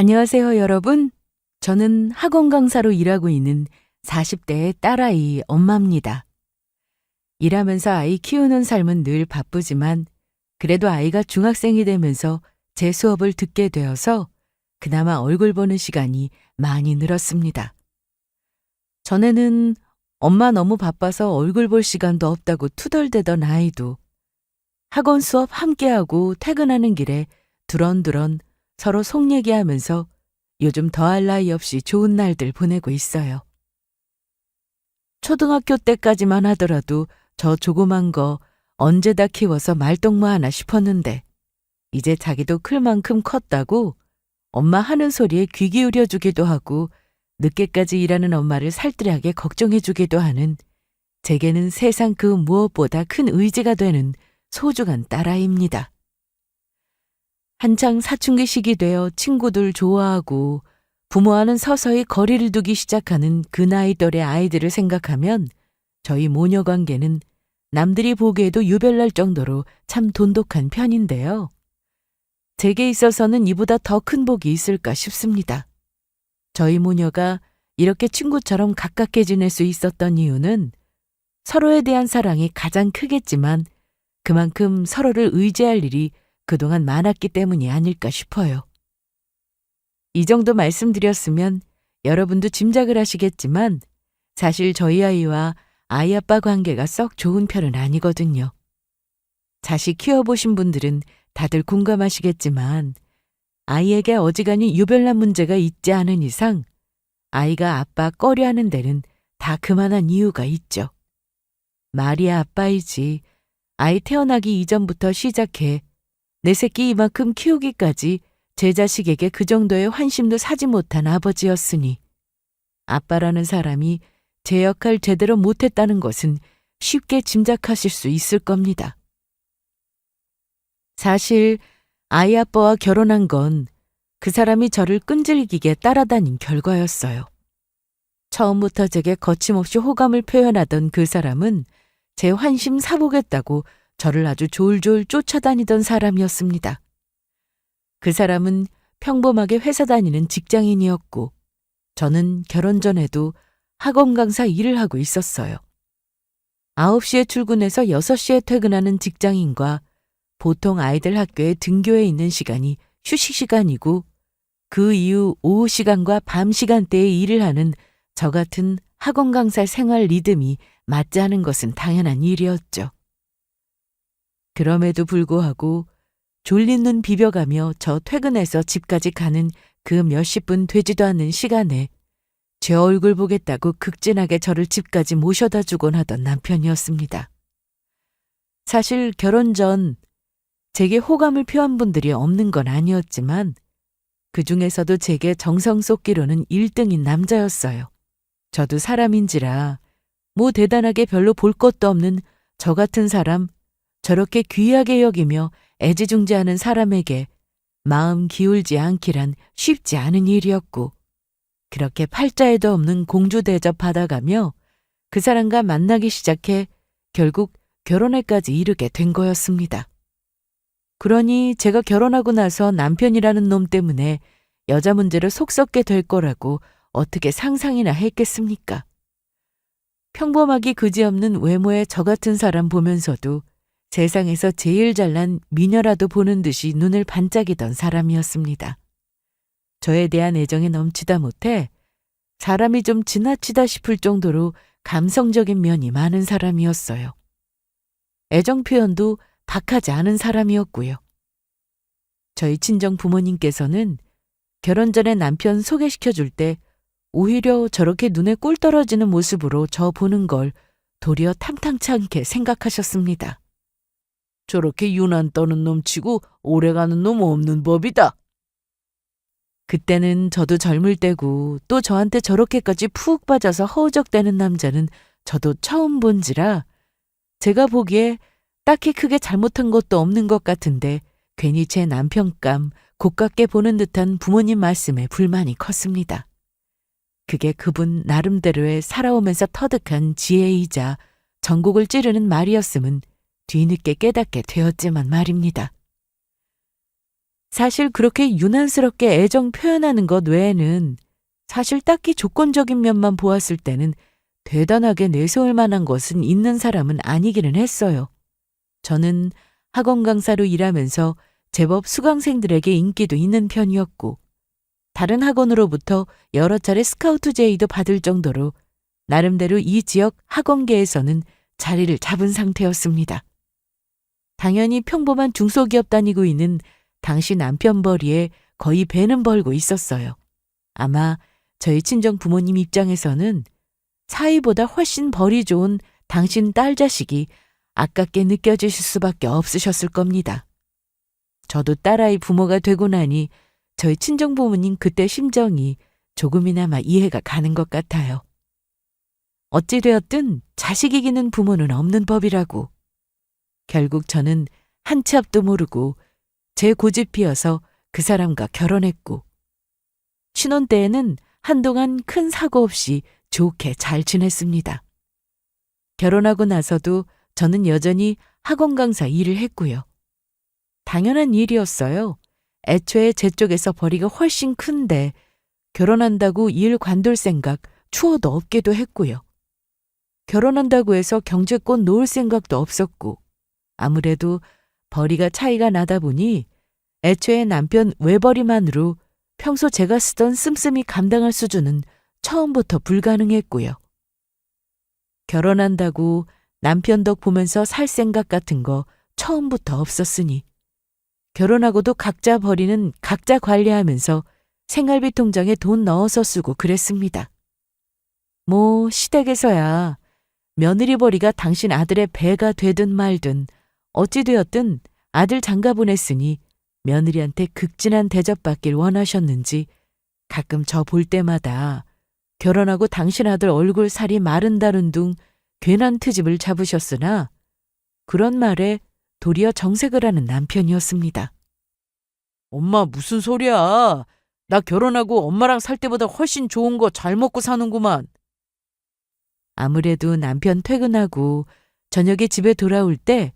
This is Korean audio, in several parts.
안녕하세요, 여러분. 저는 학원 강사로 일하고 있는 40대의 딸아이 엄마입니다. 일하면서 아이 키우는 삶은 늘 바쁘지만 그래도 아이가 중학생이 되면서 제 수업을 듣게 되어서 그나마 얼굴 보는 시간이 많이 늘었습니다. 전에는 엄마 너무 바빠서 얼굴 볼 시간도 없다고 투덜대던 아이도 학원 수업 함께하고 퇴근하는 길에 두런두런 서로 속 얘기하면서 요즘 더할 나위 없이 좋은 날들 보내고 있어요. 초등학교 때까지만 하더라도 저 조그만 거 언제 다 키워서 말동무 하나 싶었는데 이제 자기도 클 만큼 컸다고 엄마 하는 소리에 귀 기울여 주기도 하고 늦게까지 일하는 엄마를 살뜰하게 걱정해 주기도 하는 제게는 세상 그 무엇보다 큰 의지가 되는 소중한 딸아이입니다. 한창 사춘기 시기 되어 친구들 좋아하고 부모와는 서서히 거리를 두기 시작하는 그 나이 또래 아이들을 생각하면 저희 모녀 관계는 남들이 보기에도 유별날 정도로 참 돈독한 편인데요. 제게 있어서는 이보다 더 큰 복이 있을까 싶습니다. 저희 모녀가 이렇게 친구처럼 가깝게 지낼 수 있었던 이유는 서로에 대한 사랑이 가장 크겠지만 그만큼 서로를 의지할 일이 그동안 많았기 때문이 아닐까 싶어요. 이 정도 말씀드렸으면 여러분도 짐작을 하시겠지만 사실 저희 아이와 아이 아빠 관계가 썩 좋은 편은 아니거든요. 자식 키워보신 분들은 다들 공감하시겠지만 아이에게 어지간히 유별난 문제가 있지 않은 이상 아이가 아빠 꺼려하는 데는 다 그만한 이유가 있죠. 말이야 아빠이지. 아이 태어나기 이전부터 시작해 내 새끼 이만큼 키우기까지 제 자식에게 그 정도의 환심도 사지 못한 아버지였으니 아빠라는 사람이 제 역할 제대로 못했다는 것은 쉽게 짐작하실 수 있을 겁니다. 사실 아이 아빠와 결혼한 건 그 사람이 저를 끈질기게 따라다닌 결과였어요. 처음부터 제게 거침없이 호감을 표현하던 그 사람은 제 환심 사보겠다고 저를 아주 졸졸 쫓아다니던 사람이었습니다. 그 사람은 평범하게 회사 다니는 직장인이었고 저는 결혼 전에도 학원 강사 일을 하고 있었어요. 9시에 출근해서 6시에 퇴근하는 직장인과 보통 아이들 학교에 등교해 있는 시간이 휴식 시간이고 그 이후 오후 시간과 밤 시간대에 일을 하는 저 같은 학원 강사 생활 리듬이 맞지 않은 것은 당연한 일이었죠. 그럼에도 불구하고 졸린 눈 비벼가며 저 퇴근해서 집까지 가는 그 몇십 분 되지도 않는 시간에 제 얼굴 보겠다고 극진하게 저를 집까지 모셔다 주곤 하던 남편이었습니다. 사실 결혼 전 제게 호감을 표한 분들이 없는 건 아니었지만 그 중에서도 제게 정성 쏟기로는 1등인 남자였어요. 저도 사람인지라 뭐 대단하게 별로 볼 것도 없는 저 같은 사람 저렇게 귀하게 여기며 애지중지하는 사람에게 마음 기울지 않기란 쉽지 않은 일이었고 그렇게 팔자에도 없는 공주 대접 받아가며 그 사람과 만나기 시작해 결국 결혼에까지 이르게 된 거였습니다. 그러니 제가 결혼하고 나서 남편이라는 놈 때문에 여자 문제를 속 썩게 될 거라고 어떻게 상상이나 했겠습니까? 평범하기 그지없는 외모의 저 같은 사람 보면서도 세상에서 제일 잘난 미녀라도 보는 듯이 눈을 반짝이던 사람이었습니다. 저에 대한 애정에 넘치다 못해 사람이 좀 지나치다 싶을 정도로 감성적인 면이 많은 사람이었어요. 애정 표현도 박하지 않은 사람이었고요. 저희 친정 부모님께서는 결혼 전에 남편 소개시켜 줄 때 오히려 저렇게 눈에 꿀 떨어지는 모습으로 저 보는 걸 도리어 탐탁치 않게 생각하셨습니다. 저렇게 유난 떠는 놈치고 오래가는 놈 없는 법이다. 그때는 저도 젊을 때고 또 저한테 저렇게까지 푹 빠져서 허우적대는 남자는 저도 처음 본지라 제가 보기에 딱히 크게 잘못한 것도 없는 것 같은데 괜히 제 남편감 고깝게 보는 듯한 부모님 말씀에 불만이 컸습니다. 그게 그분 나름대로의 살아오면서 터득한 지혜이자 전곡을 찌르는 말이었음은 뒤늦게 깨닫게 되었지만 말입니다. 사실 그렇게 유난스럽게 애정 표현하는 것 외에는 사실 딱히 조건적인 면만 보았을 때는 대단하게 내세울 만한 것은 있는 사람은 아니기는 했어요. 저는 학원 강사로 일하면서 제법 수강생들에게 인기도 있는 편이었고, 다른 학원으로부터 여러 차례 스카우트 제의도 받을 정도로 나름대로 이 지역 학원계에서는 자리를 잡은 상태였습니다. 당연히 평범한 중소기업 다니고 있는 당시 남편 벌이에 거의 배는 벌고 있었어요. 아마 저희 친정 부모님 입장에서는 사위보다 훨씬 벌이 좋은 당신 딸 자식이 아깝게 느껴지실 수밖에 없으셨을 겁니다. 저도 딸아이 부모가 되고 나니 저희 친정 부모님 그때 심정이 조금이나마 이해가 가는 것 같아요. 어찌되었든 자식 이기는 부모는 없는 법이라고. 결국 저는 한 치 앞도 모르고 제 고집 피어서 그 사람과 결혼했고, 신혼 때에는 한동안 큰 사고 없이 좋게 잘 지냈습니다. 결혼하고 나서도 저는 여전히 학원 강사 일을 했고요. 당연한 일이었어요. 애초에 제 쪽에서 벌이가 훨씬 큰데 결혼한다고 일 관둘 생각 추워도 없기도 했고요. 결혼한다고 해서 경제권 놓을 생각도 없었고, 아무래도 벌이가 차이가 나다 보니 애초에 남편 외벌이만으로 평소 제가 쓰던 씀씀이 감당할 수준은 처음부터 불가능했고요. 결혼한다고 남편 덕 보면서 살 생각 같은 거 처음부터 없었으니 결혼하고도 각자 벌이는 각자 관리하면서 생활비 통장에 돈 넣어서 쓰고 그랬습니다. 뭐 시댁에서야 며느리 벌이가 당신 아들의 배가 되든 말든 어찌 되었든 아들 장가 보냈으니 며느리한테 극진한 대접받길 원하셨는지 가끔 저 볼 때마다 결혼하고 당신 아들 얼굴 살이 마른다는 둥 괜한 트집을 잡으셨으나 그런 말에 도리어 정색을 하는 남편이었습니다. 엄마 무슨 소리야. 나 결혼하고 엄마랑 살 때보다 훨씬 좋은 거 잘 먹고 사는구만. 아무래도 남편 퇴근하고 저녁에 집에 돌아올 때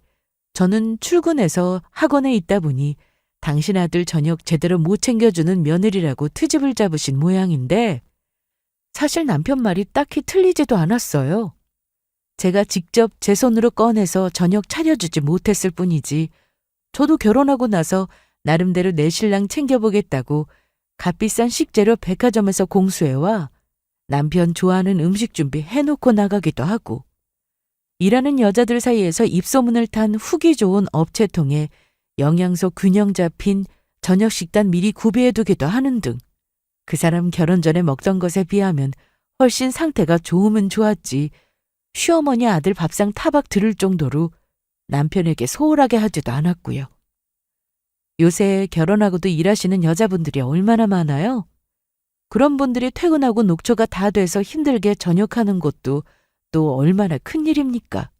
저는 출근해서 학원에 있다 보니 당신 아들 저녁 제대로 못 챙겨주는 며느리라고 트집을 잡으신 모양인데 사실 남편 말이 딱히 틀리지도 않았어요. 제가 직접 제 손으로 꺼내서 저녁 차려주지 못했을 뿐이지 저도 결혼하고 나서 나름대로 내 신랑 챙겨보겠다고 값비싼 식재료 백화점에서 공수해와 남편 좋아하는 음식 준비 해놓고 나가기도 하고 일하는 여자들 사이에서 입소문을 탄 후기 좋은 업체 통해 영양소 균형 잡힌 저녁 식단 미리 구비해두기도 하는 등 그 사람 결혼 전에 먹던 것에 비하면 훨씬 상태가 좋으면 좋았지 시어머니 아들 밥상 타박 들을 정도로 남편에게 소홀하게 하지도 않았고요. 요새 결혼하고도 일하시는 여자분들이 얼마나 많아요? 그런 분들이 퇴근하고 녹초가 다 돼서 힘들게 저녁하는 것도 또 얼마나 큰일입니까?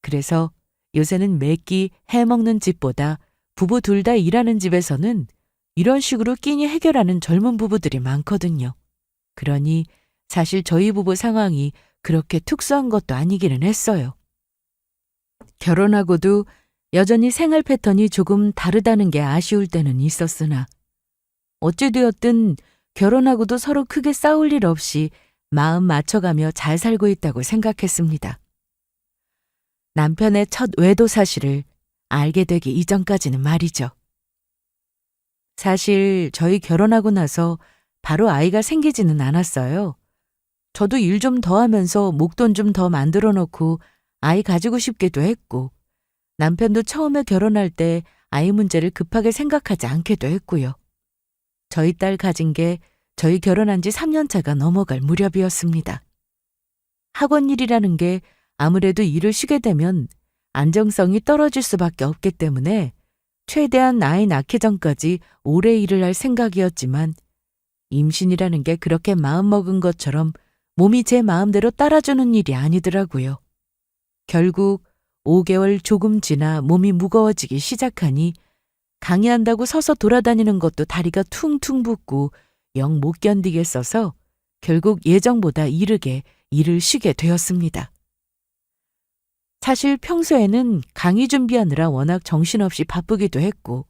그래서 요새는 매끼 해먹는 집보다 부부 둘 다 일하는 집에서는 이런 식으로 끼니 해결하는 젊은 부부들이 많거든요. 그러니 사실 저희 부부 상황이 그렇게 특수한 것도 아니기는 했어요. 결혼하고도 여전히 생활 패턴이 조금 다르다는 게 아쉬울 때는 있었으나 어찌되었든 결혼하고도 서로 크게 싸울 일 없이 마음 맞춰가며 잘 살고 있다고 생각했습니다. 남편의 첫 외도 사실을 알게 되기 이전까지는 말이죠. 사실 저희 결혼하고 나서 바로 아이가 생기지는 않았어요. 저도 일 좀 더 하면서 목돈 좀 더 만들어 놓고 아이 가지고 싶기도 했고 남편도 처음에 결혼할 때 아이 문제를 급하게 생각하지 않기도 했고요. 저희 딸 가진 게 저희 결혼한 지 3년 차가 넘어갈 무렵이었습니다. 학원 일이라는 게 아무래도 일을 쉬게 되면 안정성이 떨어질 수밖에 없기 때문에 최대한 아이 낳기 전까지 오래 일을 할 생각이었지만 임신이라는 게 그렇게 마음먹은 것처럼 몸이 제 마음대로 따라주는 일이 아니더라고요. 결국 5개월 조금 지나 몸이 무거워지기 시작하니 강의한다고 서서 돌아다니는 것도 다리가 퉁퉁 붓고 영 못 견디겠어서 결국 예정보다 이르게 일을 쉬게 되었습니다. 사실 평소에는 강의 준비하느라 워낙 정신없이 바쁘기도 했고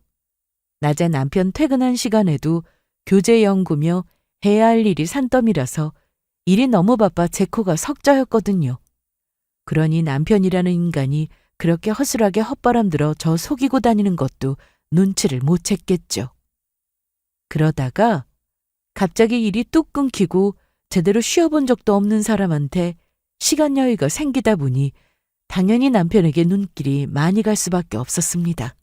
낮에 남편 퇴근한 시간에도 교재 연구며 해야 할 일이 산더미라서 일이 너무 바빠 제 코가 석자였거든요. 그러니 남편이라는 인간이 그렇게 허술하게 헛바람 들어 저 속이고 다니는 것도 눈치를 못 챘겠죠. 그러다가 갑자기 일이 뚝 끊기고 제대로 쉬어본 적도 없는 사람한테 시간 여유가 생기다 보니 당연히 남편에게 눈길이 많이 갈 수밖에 없었습니다.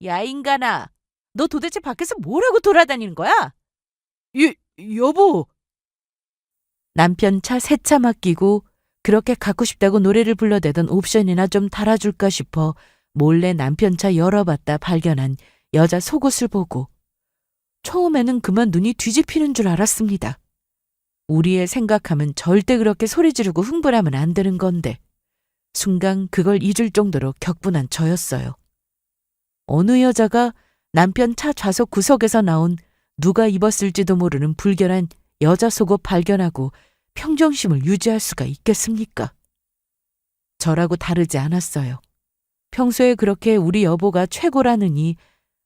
야, 인간아, 너 도대체 밖에서 뭐라고 돌아다니는 거야? 여보. 남편 차 새 차 맡기고 그렇게 갖고 싶다고 노래를 불러대던 옵션이나 좀 달아줄까 싶어 몰래 남편 차 열어봤다 발견한 여자 속옷을 보고 처음에는 그만 눈이 뒤집히는 줄 알았습니다. 우리의 생각하면 절대 그렇게 소리 지르고 흥분하면 안 되는 건데 순간 그걸 잊을 정도로 격분한 저였어요. 어느 여자가 남편 차 좌석 구석에서 나온 누가 입었을지도 모르는 불결한 여자 속옷 발견하고 평정심을 유지할 수가 있겠습니까? 저라고 다르지 않았어요. 평소에 그렇게 우리 여보가 최고라느니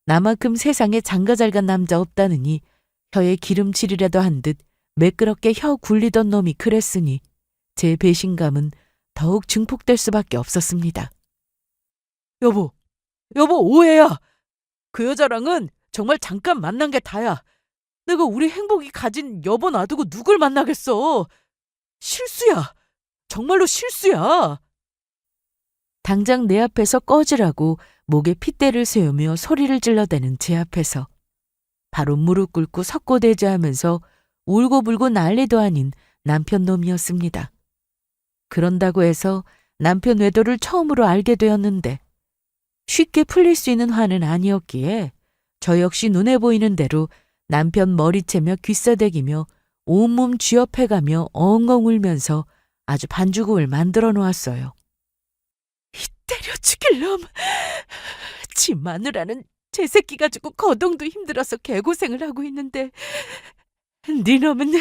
나만큼 세상에 장가 잘 간 남자 없다느니 혀에 기름칠이라도 한 듯 매끄럽게 혀 굴리던 놈이 그랬으니 제 배신감은 더욱 증폭될 수밖에 없었습니다. 여보 오해야. 그 여자랑은 정말 잠깐 만난 게 다야. 내가 우리 행복이 가진 여보 놔두고 누굴 만나겠어. 실수야. 정말로 실수야. 당장 내 앞에서 꺼지라고 목에 핏대를 세우며 소리를 질러대는 제 앞에서 바로 무릎 꿇고 석고대죄하면서 울고불고 난리도 아닌 남편 놈이었습니다. 그런다고 해서 남편 외도를 처음으로 알게 되었는데 쉽게 풀릴 수 있는 화는 아니었기에 저 역시 눈에 보이는 대로 남편 머리채며 귀싸대기며 온몸 쥐업해가며 엉엉 울면서 아주 반죽음을 만들어 놓았어요. 이 때려 죽일 놈! 지 마누라는 제 새끼 가지고 거동도 힘들어서 개고생을 하고 있는데 네 놈은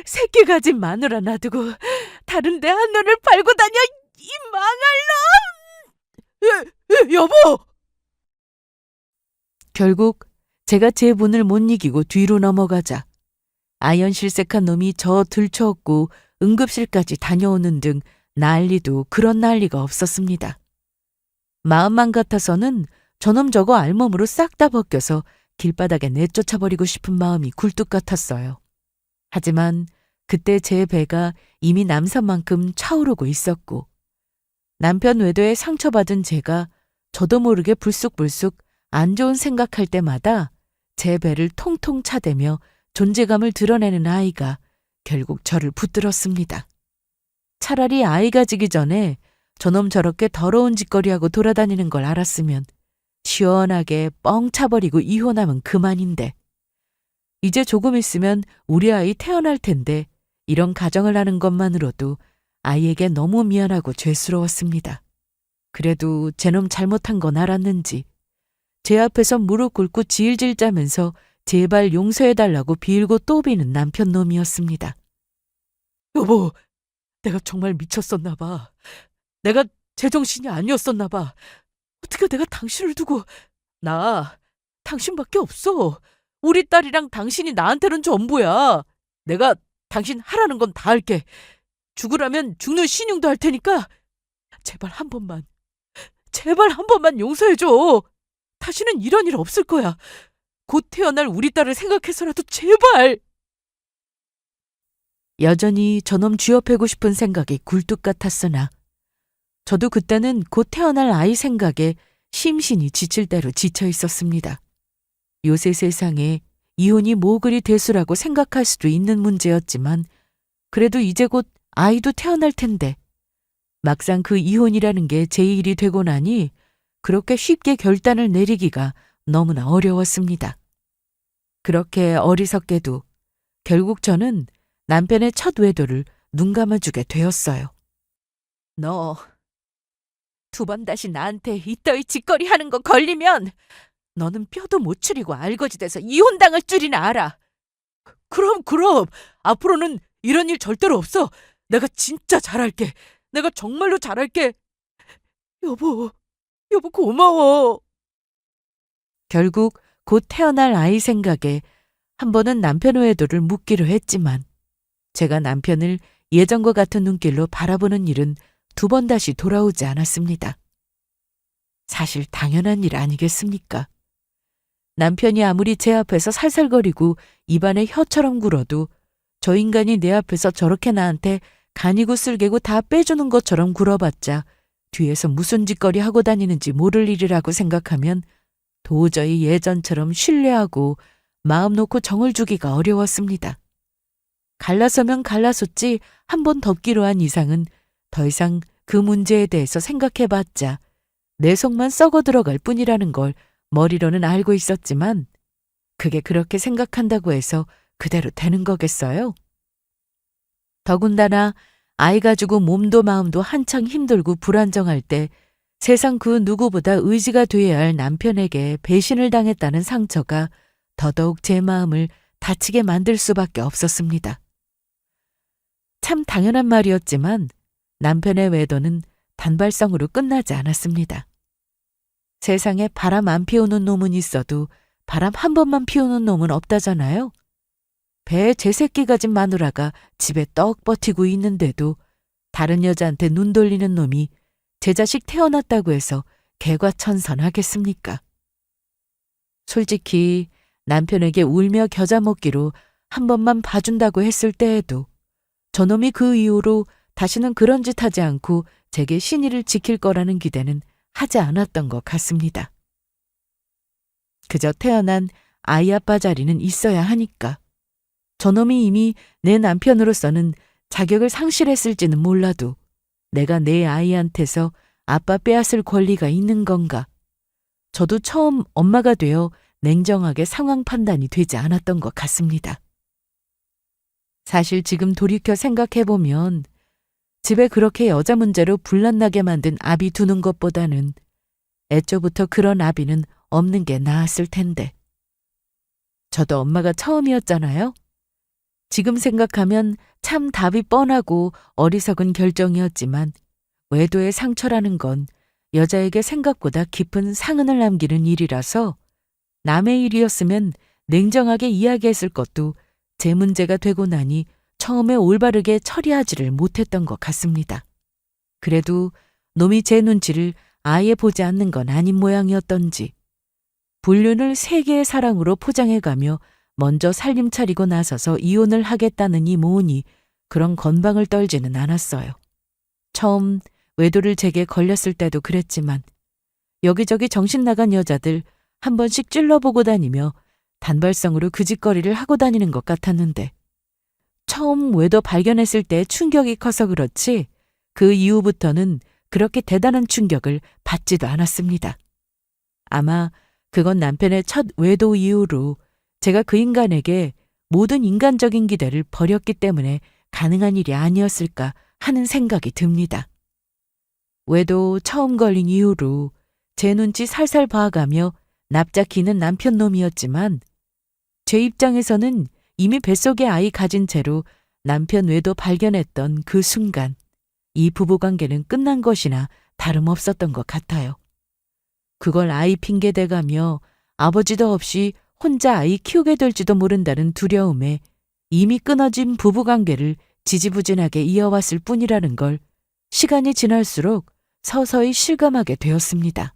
새끼 가진 마누라 놔두고 다른 데 한눈을 팔고 다녀! 이 망할 놈! 여보! 결국 제가 제 분을 못 이기고 뒤로 넘어가자 아연실색한 놈이 저 들쳐업고 응급실까지 다녀오는 등 난리도 그런 난리가 없었습니다. 마음만 같아서는 저놈 저거 알몸으로 싹 다 벗겨서 길바닥에 내쫓아버리고 싶은 마음이 굴뚝 같았어요. 하지만 그때 제 배가 이미 남산만큼 차오르고 있었고 남편 외도에 상처받은 제가 저도 모르게 불쑥불쑥 안 좋은 생각할 때마다 제 배를 통통 차대며 존재감을 드러내는 아이가 결국 저를 붙들었습니다. 차라리 아이가 지기 전에 저놈 저렇게 더러운 짓거리하고 돌아다니는 걸 알았으면 시원하게 뻥 차버리고 이혼하면 그만인데 이제 조금 있으면 우리 아이 태어날 텐데 이런 가정을 하는 것만으로도 아이에게 너무 미안하고 죄스러웠습니다. 그래도 제 놈 잘못한 건 알았는지 제 앞에서 무릎 꿇고 질질 짜면서 제발 용서해달라고 빌고 또 비는 남편 놈이었습니다. 여보, 내가 정말 미쳤었나 봐. 내가 제정신이 아니었었나 봐. 어떻게 내가 당신을 두고... 나 당신밖에 없어. 우리 딸이랑 당신이 나한테는 전부야. 내가 당신 하라는 건 다 할게. 죽으라면 죽는 신용도 할 테니까 제발 한 번만 용서해줘. 다시는 이런 일 없을 거야. 곧 태어날 우리 딸을 생각해서라도 제발. 여전히 저놈 쥐어패고 싶은 생각이 굴뚝 같았으나 저도 그때는 곧 태어날 아이 생각에 심신이 지칠 대로 지쳐 있었습니다. 요새 세상에 이혼이 뭐 그리 대수라고 생각할 수도 있는 문제였지만 그래도 이제 곧 아이도 태어날 텐데 막상 그 이혼이라는 게 제 일이 되고 나니 그렇게 쉽게 결단을 내리기가 너무나 어려웠습니다. 그렇게 어리석게도 결국 저는 남편의 첫 외도를 눈 감아주게 되었어요. 너 두 번 다시 나한테 이따위 짓거리 하는 거 걸리면 너는 뼈도 못 추리고 알거지돼서 이혼당할 줄이나 알아. 그럼 앞으로는 이런 일 절대로 없어. 내가 진짜 잘할게. 내가 정말로 잘할게. 여보 고마워. 결국 곧 태어날 아이 생각에 한 번은 남편 외도를 묻기로 했지만 제가 남편을 예전과 같은 눈길로 바라보는 일은 두 번 다시 돌아오지 않았습니다. 사실 당연한 일 아니겠습니까? 남편이 아무리 제 앞에서 살살거리고 입안에 혀처럼 굴어도 저 인간이 내 앞에서 저렇게 나한테 간이고 쓸개고 다 빼주는 것처럼 굴어봤자 뒤에서 무슨 짓거리 하고 다니는지 모를 일이라고 생각하면 도저히 예전처럼 신뢰하고 마음 놓고 정을 주기가 어려웠습니다. 갈라서면 갈라섰지 한 번 덮기로 한 이상은 더 이상 그 문제에 대해서 생각해봤자 내 속만 썩어 들어갈 뿐이라는 걸 머리로는 알고 있었지만 그게 그렇게 생각한다고 해서 그대로 되는 거겠어요? 더군다나 아이 가지고 몸도 마음도 한창 힘들고 불안정할 때 세상 그 누구보다 의지가 돼야 할 남편에게 배신을 당했다는 상처가 더더욱 제 마음을 다치게 만들 수밖에 없었습니다. 참 당연한 말이었지만 남편의 외도는 단발성으로 끝나지 않았습니다. 세상에 바람 안 피우는 놈은 있어도 바람 한 번만 피우는 놈은 없다잖아요. 배에 제 새끼 가진 마누라가 집에 떡 버티고 있는데도 다른 여자한테 눈 돌리는 놈이 제 자식 태어났다고 해서 개과천선하겠습니까? 솔직히 남편에게 울며 겨자 먹기로 한 번만 봐준다고 했을 때에도 저놈이 그 이후로 다시는 그런 짓 하지 않고 제게 신의를 지킬 거라는 기대는 하지 않았던 것 같습니다. 그저 태어난 아이 아빠 자리는 있어야 하니까. 저놈이 이미 내 남편으로서는 자격을 상실했을지는 몰라도 내가 내 아이한테서 아빠 빼앗을 권리가 있는 건가. 저도 처음 엄마가 되어 냉정하게 상황 판단이 되지 않았던 것 같습니다. 사실 지금 돌이켜 생각해보면 집에 그렇게 여자 문제로 분란나게 만든 아비 두는 것보다는 애초부터 그런 아비는 없는 게 나았을 텐데. 저도 엄마가 처음이었잖아요. 지금 생각하면 참 답이 뻔하고 어리석은 결정이었지만 외도의 상처라는 건 여자에게 생각보다 깊은 상흔을 남기는 일이라서 남의 일이었으면 냉정하게 이야기했을 것도 제 문제가 되고 나니 처음에 올바르게 처리하지를 못했던 것 같습니다. 그래도 놈이 제 눈치를 아예 보지 않는 건 아닌 모양이었던지 불륜을 세계의 사랑으로 포장해가며 먼저 살림 차리고 나서서 이혼을 하겠다느니 뭐니 그런 건방을 떨지는 않았어요. 처음 외도를 제게 걸렸을 때도 그랬지만 여기저기 정신 나간 여자들 한 번씩 찔러보고 다니며 단발성으로 그 짓거리를 하고 다니는 것 같았는데 처음 외도 발견했을 때 충격이 커서 그렇지 그 이후부터는 그렇게 대단한 충격을 받지도 않았습니다. 아마 그건 남편의 첫 외도 이후로 제가 그 인간에게 모든 인간적인 기대를 버렸기 때문에 가능한 일이 아니었을까 하는 생각이 듭니다. 외도 처음 걸린 이후로 제 눈치 살살 봐가며 납작히는 남편 놈이었지만 제 입장에서는 이미 뱃속에 아이 가진 채로 남편 외도 발견했던 그 순간 이 부부관계는 끝난 것이나 다름없었던 것 같아요. 그걸 아이 핑계 대가며 아버지도 없이 혼자 아이 키우게 될지도 모른다는 두려움에 이미 끊어진 부부관계를 지지부진하게 이어왔을 뿐이라는 걸 시간이 지날수록 서서히 실감하게 되었습니다.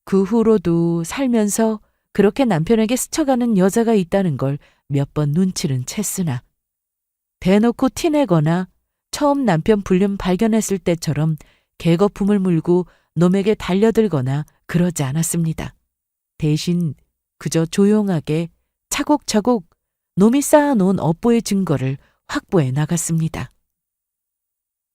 그 후로도 살면서 그렇게 남편에게 스쳐가는 여자가 있다는 걸 몇 번 눈치는 챘으나 대놓고 티내거나 처음 남편 불륜 발견했을 때처럼 개거품을 물고 놈에게 달려들거나 그러지 않았습니다. 대신 그저 조용하게 차곡차곡 놈이 쌓아놓은 업보의 증거를 확보해 나갔습니다.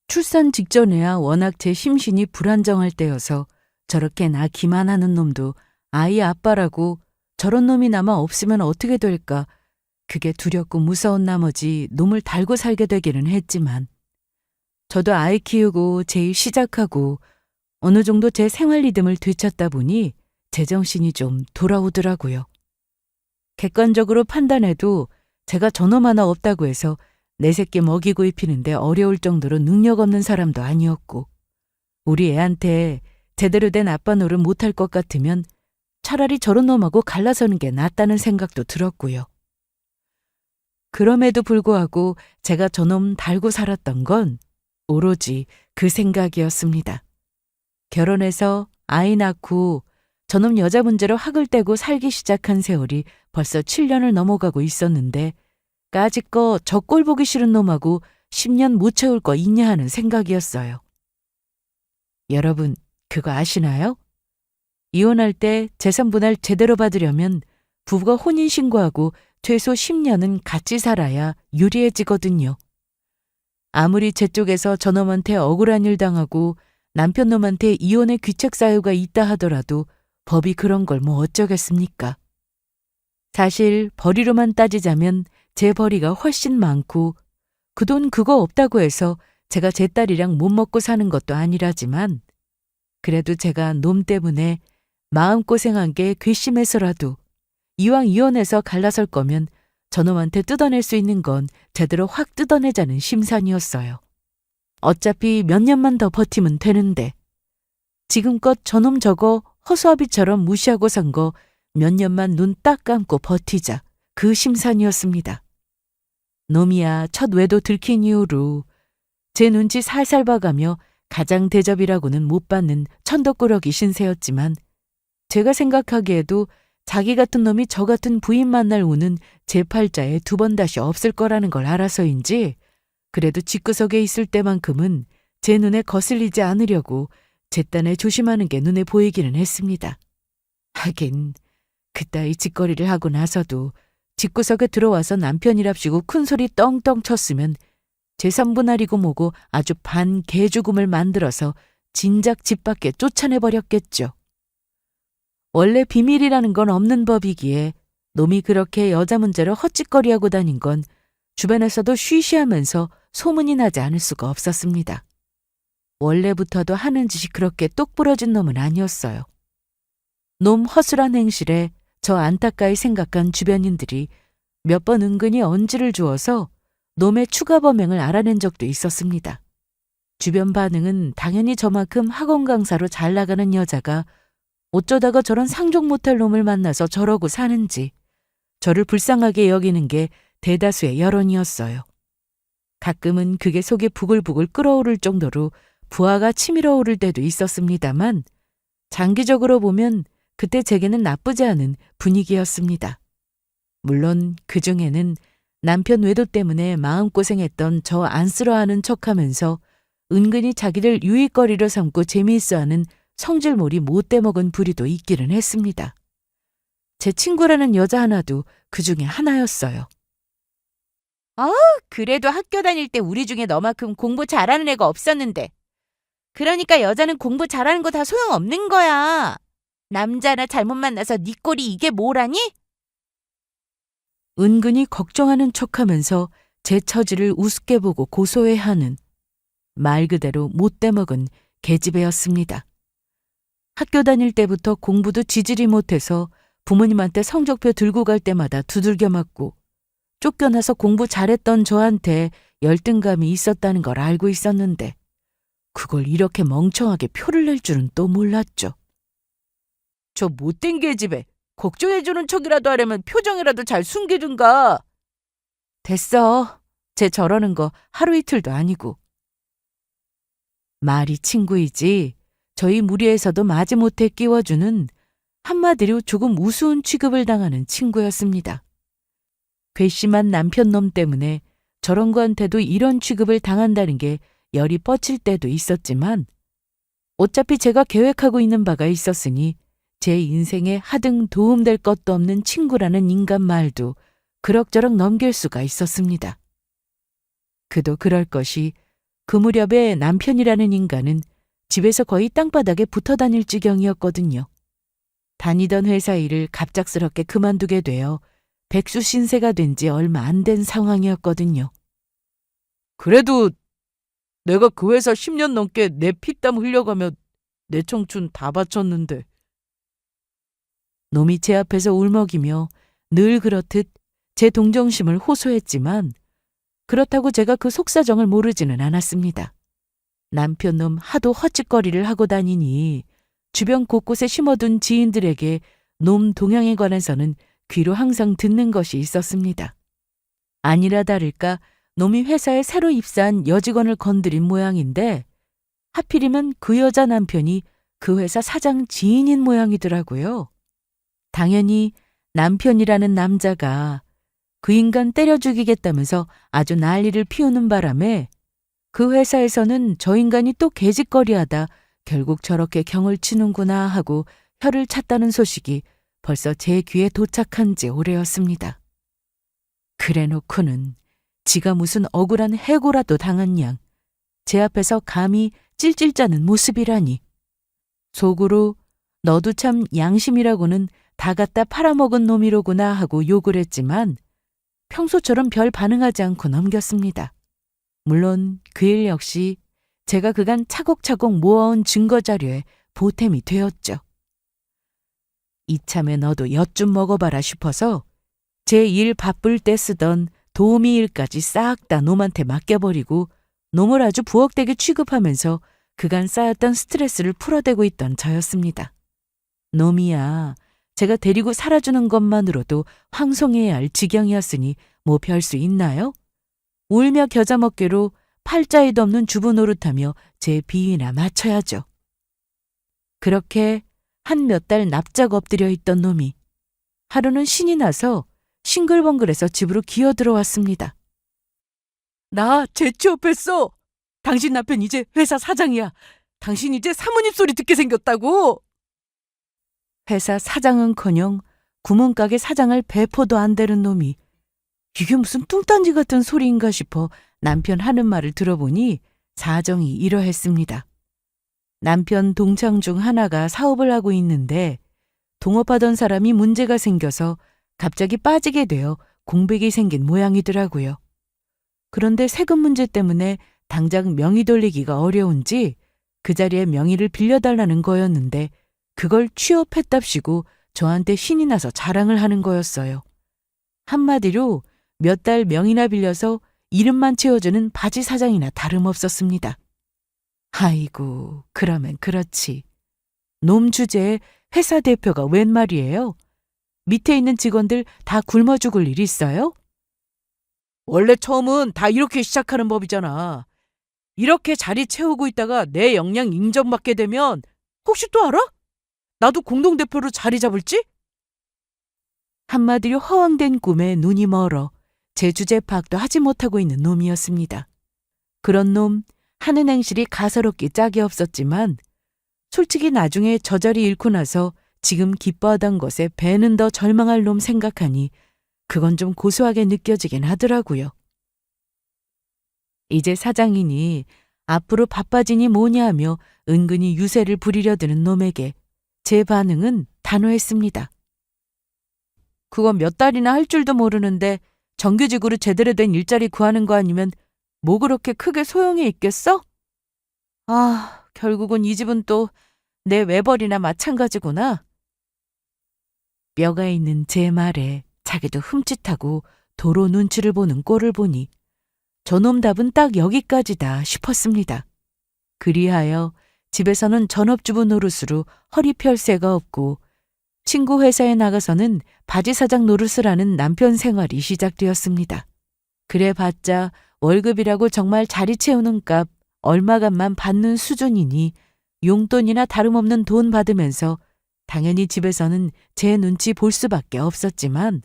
출산 직전에야 워낙 제 심신이 불안정할 때여서 저렇게 나 기만하는 놈도 아이 아빠라고 저런 놈이 남아 없으면 어떻게 될까 그게 두렵고 무서운 나머지 놈을 달고 살게 되기는 했지만 저도 아이 키우고 제일 시작하고 어느 정도 제 생활 리듬을 되찾다 보니 제정신이 좀 돌아오더라고요. 객관적으로 판단해도 제가 저놈 하나 없다고 해서 내 새끼 먹이고 입히는데 어려울 정도로 능력 없는 사람도 아니었고 우리 애한테 제대로 된 아빠 노릇 못할 것 같으면 차라리 저런 놈하고 갈라서는 게 낫다는 생각도 들었고요. 그럼에도 불구하고 제가 저놈 달고 살았던 건 오로지 그 생각이었습니다. 결혼해서 아이 낳고 저놈 여자 문제로 학을 떼고 살기 시작한 세월이 벌써 7년을 넘어가고 있었는데 까짓거 저 꼴 보기 싫은 놈하고 10년 못 채울 거 있냐 하는 생각이었어요. 여러분, 그거 아시나요? 이혼할 때 재산분할 제대로 받으려면 부부가 혼인신고하고 최소 10년은 같이 살아야 유리해지거든요. 아무리 제 쪽에서 저놈한테 억울한 일 당하고 남편 놈한테 이혼의 귀책 사유가 있다 하더라도 법이 그런 걸 뭐 어쩌겠습니까? 사실 벌이로만 따지자면 제 벌이가 훨씬 많고 그 돈 그거 없다고 해서 제가 제 딸이랑 못 먹고 사는 것도 아니라지만 그래도 제가 놈 때문에 마음고생한 게 괘씸해서라도 이왕 이혼해서 갈라설 거면 저놈한테 뜯어낼 수 있는 건 제대로 확 뜯어내자는 심산이었어요. 어차피 몇 년만 더 버티면 되는데 지금껏 저놈 저거 허수아비처럼 무시하고 산 거 몇 년만 눈 딱 감고 버티자 그 심산이었습니다. 놈이야 첫 외도 들킨 이후로 제 눈치 살살 봐가며 가장 대접이라고는 못 받는 천덕꾸러기 신세였지만 제가 생각하기에도 자기 같은 놈이 저 같은 부인 만날 우는 제 팔자에 두 번 다시 없을 거라는 걸 알아서인지 그래도 집구석에 있을 때만큼은 제 눈에 거슬리지 않으려고 제 딴에 조심하는 게 눈에 보이기는 했습니다. 하긴 그따위 짓거리를 하고 나서도 집구석에 들어와서 남편이랍시고 큰소리 떵떵 쳤으면 재산분할이고 뭐고 아주 반개죽음을 만들어서 진작 집 밖에 쫓아내버렸겠죠. 원래 비밀이라는 건 없는 법이기에 놈이 그렇게 여자 문제로 헛짓거리하고 다닌 건 주변에서도 쉬쉬하면서 소문이 나지 않을 수가 없었습니다. 원래부터도 하는 짓이 그렇게 똑부러진 놈은 아니었어요. 놈 허술한 행실에 저 안타까이 생각한 주변인들이 몇 번 은근히 언지를 주어서 놈의 추가 범행을 알아낸 적도 있었습니다. 주변 반응은 당연히 저만큼 학원 강사로 잘 나가는 여자가 어쩌다가 저런 상종 못할 놈을 만나서 저러고 사는지 저를 불쌍하게 여기는 게 대다수의 여론이었어요. 가끔은 그게 속에 부글부글 끓어오를 정도로 부하가 치밀어 오를 때도 있었습니다만 장기적으로 보면 그때 제게는 나쁘지 않은 분위기였습니다. 물론 그중에는 남편 외도 때문에 마음고생했던 저 안쓰러워하는 척하면서 은근히 자기를 유익거리로 삼고 재미있어하는 성질몰이 못돼먹은 부리도 있기는 했습니다. 제 친구라는 여자 하나도 그 중에 하나였어요. 그래도 학교 다닐 때 우리 중에 너만큼 공부 잘하는 애가 없었는데. 그러니까 여자는 공부 잘하는 거 다 소용없는 거야. 남자나 잘못 만나서 네 꼴이 이게 뭐라니? 은근히 걱정하는 척하면서 제 처지를 우습게 보고 고소해하는 말 그대로 못돼먹은 계집애였습니다. 학교 다닐 때부터 공부도 지질이 못해서 부모님한테 성적표 들고 갈 때마다 두들겨 맞고 쫓겨나서 공부 잘했던 저한테 열등감이 있었다는 걸 알고 있었는데 그걸 이렇게 멍청하게 표를 낼 줄은 또 몰랐죠. 저 못된 계집애. 걱정해주는 척이라도 하려면 표정이라도 잘 숨기든가. 됐어. 쟤 저러는 거 하루 이틀도 아니고. 말이 친구이지 저희 무리에서도 마지못해 끼워주는 한마디로 조금 우스운 취급을 당하는 친구였습니다. 괘씸한 남편놈 때문에 저런 거한테도 이런 취급을 당한다는 게 열이 뻗칠 때도 있었지만 어차피 제가 계획하고 있는 바가 있었으니 제 인생에 하등 도움될 것도 없는 친구라는 인간 말도 그럭저럭 넘길 수가 있었습니다. 그도 그럴 것이 그 무렵에 남편이라는 인간은 집에서 거의 땅바닥에 붙어 다닐 지경이었거든요. 다니던 회사 일을 갑작스럽게 그만두게 되어 백수 신세가 된 지 얼마 안 된 상황이었거든요. 그래도 내가 그 회사 10년 넘게 내 피땀 흘려가며 내 청춘 다 바쳤는데. 놈이 제 앞에서 울먹이며 늘 그렇듯 제 동정심을 호소했지만 그렇다고 제가 그 속사정을 모르지는 않았습니다. 남편놈 하도 헛짓거리를 하고 다니니 주변 곳곳에 심어둔 지인들에게 놈 동향에 관해서는 귀로 항상 듣는 것이 있었습니다. 아니라 다를까 놈이 회사에 새로 입사한 여직원을 건드린 모양인데 하필이면 그 여자 남편이 그 회사 사장 지인인 모양이더라고요. 당연히 남편이라는 남자가 그 인간 때려 죽이겠다면서 아주 난리를 피우는 바람에 그 회사에서는 저 인간이 또 개짓거리하다 결국 저렇게 경을 치는구나 하고 혀를 찼다는 소식이 벌써 제 귀에 도착한 지 오래였습니다. 그래놓고는 지가 무슨 억울한 해고라도 당한 양 제 앞에서 감히 찔찔 짜는 모습이라니. 속으로 너도 참 양심이라고는 다 갖다 팔아먹은 놈이로구나 하고 욕을 했지만 평소처럼 별 반응하지 않고 넘겼습니다. 물론 그 일 역시 제가 그간 차곡차곡 모아온 증거자료에 보탬이 되었죠. 이참에 너도 엿 좀 먹어봐라 싶어서 제 일 바쁠 때 쓰던 도우미 일까지 싹 다 놈한테 맡겨버리고 놈을 아주 부엌대게 취급하면서 그간 쌓였던 스트레스를 풀어대고 있던 저였습니다. 놈이야 제가 데리고 살아주는 것만으로도 황송해야 할 지경이었으니 뭐 별 수 있나요? 울며 겨자 먹기로 팔자에도 없는 주부 노릇하며 제 비위나 맞춰야죠. 그렇게 한 몇 달 납작 엎드려 있던 놈이 하루는 신이 나서 싱글벙글해서 집으로 기어 들어왔습니다. 나 재취업했어. 당신 남편 이제 회사 사장이야. 당신 이제 사모님 소리 듣게 생겼다고. 회사 사장은커녕 구멍가게 사장을 배포도 안 되는 놈이 이게 무슨 뚱딴지 같은 소리인가 싶어 남편 하는 말을 들어보니 사정이 이러했습니다. 남편 동창 중 하나가 사업을 하고 있는데 동업하던 사람이 문제가 생겨서 갑자기 빠지게 되어 공백이 생긴 모양이더라고요. 그런데 세금 문제 때문에 당장 명의 돌리기가 어려운지 그 자리에 명의를 빌려달라는 거였는데 그걸 취업했답시고 저한테 신이 나서 자랑을 하는 거였어요. 한마디로 몇 달 명의나 빌려서 이름만 채워주는 바지 사장이나 다름없었습니다. 아이고, 그러면 그렇지. 놈 주제에 회사 대표가 웬 말이에요? 밑에 있는 직원들 다 굶어 죽을 일 있어요? 원래 처음은 다 이렇게 시작하는 법이잖아. 이렇게 자리 채우고 있다가 내 역량 인정받게 되면 혹시 또 알아? 나도 공동대표로 자리 잡을지? 한마디로 허황된 꿈에 눈이 멀어 제 주제 파악도 하지 못하고 있는 놈이었습니다. 그런 놈 하는 행실이 가소롭기 짝이 없었지만 솔직히 나중에 저 자리 잃고 나서 지금 기뻐하던 것에 배는 더 절망할 놈 생각하니 그건 좀 고소하게 느껴지긴 하더라고요. 이제 사장이니 앞으로 바빠지니 뭐냐 하며 은근히 유세를 부리려 드는 놈에게 제 반응은 단호했습니다. 그건 몇 달이나 할 줄도 모르는데 정규직으로 제대로 된 일자리 구하는 거 아니면 뭐 그렇게 크게 소용이 있겠어? 아, 결국은 이 집은 또 내 외벌이나 마찬가지구나. 뼈가 있는 제 말에 자기도 흠칫하고 도로 눈치를 보는 꼴을 보니 저놈 답은 딱 여기까지다 싶었습니다. 그리하여 집에서는 전업주부 노릇으로 허리 펼 새가 없고 친구 회사에 나가서는 바지 사장 노릇을 하는 남편 생활이 시작되었습니다. 그래봤자 월급이라고 정말 자리 채우는 값 얼마간만 받는 수준이니 용돈이나 다름없는 돈 받으면서 당연히 집에서는 제 눈치 볼 수밖에 없었지만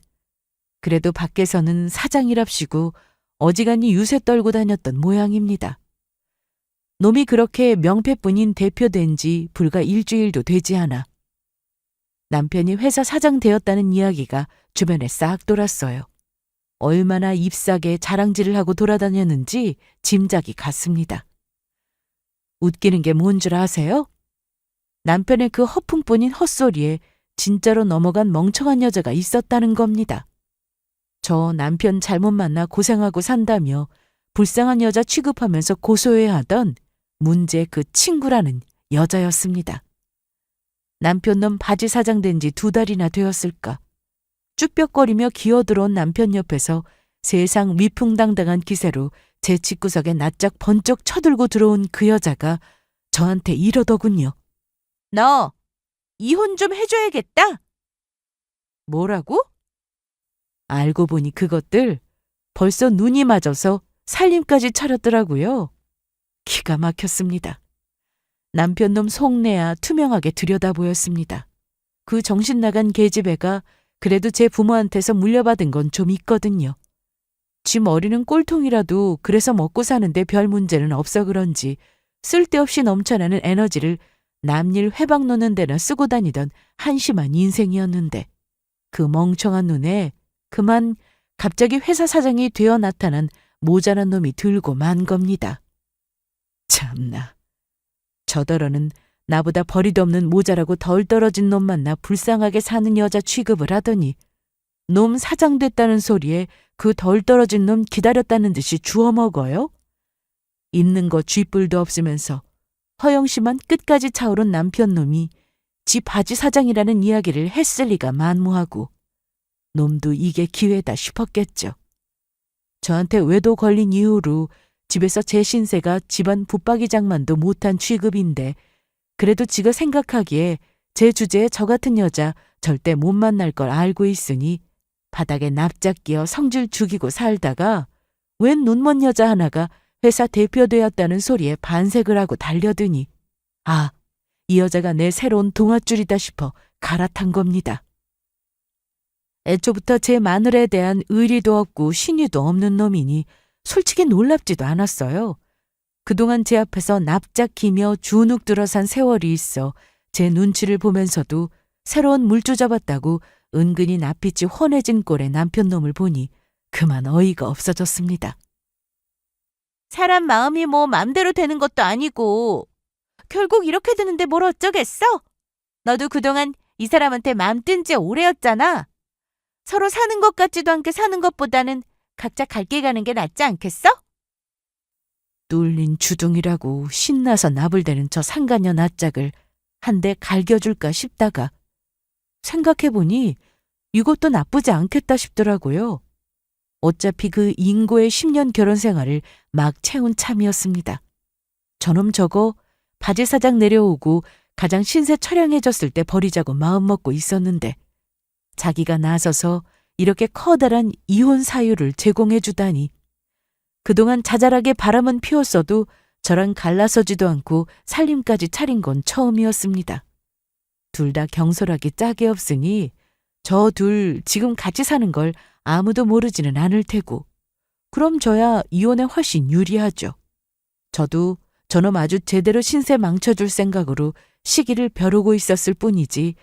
그래도 밖에서는 사장이랍시고 어지간히 유세 떨고 다녔던 모양입니다. 놈이 그렇게 명패뿐인 대표된 지 불과 일주일도 되지 않아 남편이 회사 사장 되었다는 이야기가 주변에 싹 돌았어요. 얼마나 잎싸게 자랑질을 하고 돌아다녔는지 짐작이 갔습니다. 웃기는 게 뭔 줄 아세요? 남편의 그 허풍뿐인 헛소리에 진짜로 넘어간 멍청한 여자가 있었다는 겁니다. 저 남편 잘못 만나 고생하고 산다며 불쌍한 여자 취급하면서 고소해야 하던 문제 그 친구라는 여자였습니다. 남편 놈 바지 사장 된 지 2달이나 되었을까. 쭈뼛거리며 기어들어온 남편 옆에서 세상 위풍당당한 기세로 제 집구석에 낯짝 번쩍 쳐들고 들어온 그 여자가 저한테 이러더군요. 너 이혼 좀 해줘야겠다. 뭐라고? 알고 보니 그것들 벌써 눈이 맞아서 살림까지 차렸더라고요. 기가 막혔습니다. 남편놈 속내야 투명하게 들여다 보였습니다. 그 정신 나간 계집애가 그래도 제 부모한테서 물려받은 건 좀 있거든요. 쥐 머리는 꼴통이라도 그래서 먹고 사는데 별 문제는 없어 그런지 쓸데없이 넘쳐나는 에너지를 남일 회방 노는 데나 쓰고 다니던 한심한 인생이었는데 그 멍청한 눈에 그만 갑자기 회사 사장이 되어 나타난 모자란 놈이 들고 만 겁니다. 참나. 저더러는 나보다 버리도 없는 모자라고 덜 떨어진 놈 만나 불쌍하게 사는 여자 취급을 하더니 놈 사장 됐다는 소리에 그 덜 떨어진 놈 기다렸다는 듯이 주워 먹어요? 있는 거 쥐뿔도 없으면서 허영심한 끝까지 차오른 남편 놈이 지 바지 사장이라는 이야기를 했을 리가 만무하고 놈도 이게 기회다 싶었겠죠. 저한테 외도 걸린 이후로 집에서 제 신세가 집안 붙박이장만도 못한 취급인데 그래도 지가 생각하기에 제 주제에 저 같은 여자 절대 못 만날 걸 알고 있으니 바닥에 납작 끼어 성질 죽이고 살다가 웬 눈먼 여자 하나가 회사 대표되었다는 소리에 반색을 하고 달려드니 아, 이 여자가 내 새로운 동아줄이다 싶어 갈아탄 겁니다. 애초부터 제 마늘에 대한 의리도 없고 신의도 없는 놈이니 솔직히 놀랍지도 않았어요. 그동안 제 앞에서 납작 기며 주눅 들어 산 세월이 있어 제 눈치를 보면서도 새로운 물주 잡았다고 은근히 낯빛이 훤해진 꼴의 남편 놈을 보니 그만 어이가 없어졌습니다. 사람 마음이 뭐 맘대로 되는 것도 아니고 결국 이렇게 되는데 뭘 어쩌겠어? 너도 그동안 이 사람한테 맘 뜬 지 오래였잖아. 서로 사는 것 같지도 않게 사는 것보다는 각자 갈 길 가는 게 낫지 않겠어? 뚫린 주둥이라고 신나서 나불대는 저 상간녀 낯짝을 한 대 갈겨줄까 싶다가 생각해보니 이것도 나쁘지 않겠다 싶더라고요. 어차피 그 인고의 10년 결혼 생활을 막 채운 참이었습니다. 저놈 저거 바지 사장 내려오고 가장 신세 처량해졌을 때 버리자고 마음먹고 있었는데 자기가 나서서 이렇게 커다란 이혼 사유를 제공해주다니 그동안 자잘하게 바람은 피웠어도 저랑 갈라서지도 않고 살림까지 차린 건 처음이었습니다. 둘 다 경솔하기 짝이 없으니 저 둘 지금 같이 사는 걸 아무도 모르지는 않을 테고 그럼 저야 이혼에 훨씬 유리하죠. 저도 저놈 아주 제대로 신세 망쳐줄 생각으로 시기를 벼르고 있었을 뿐이지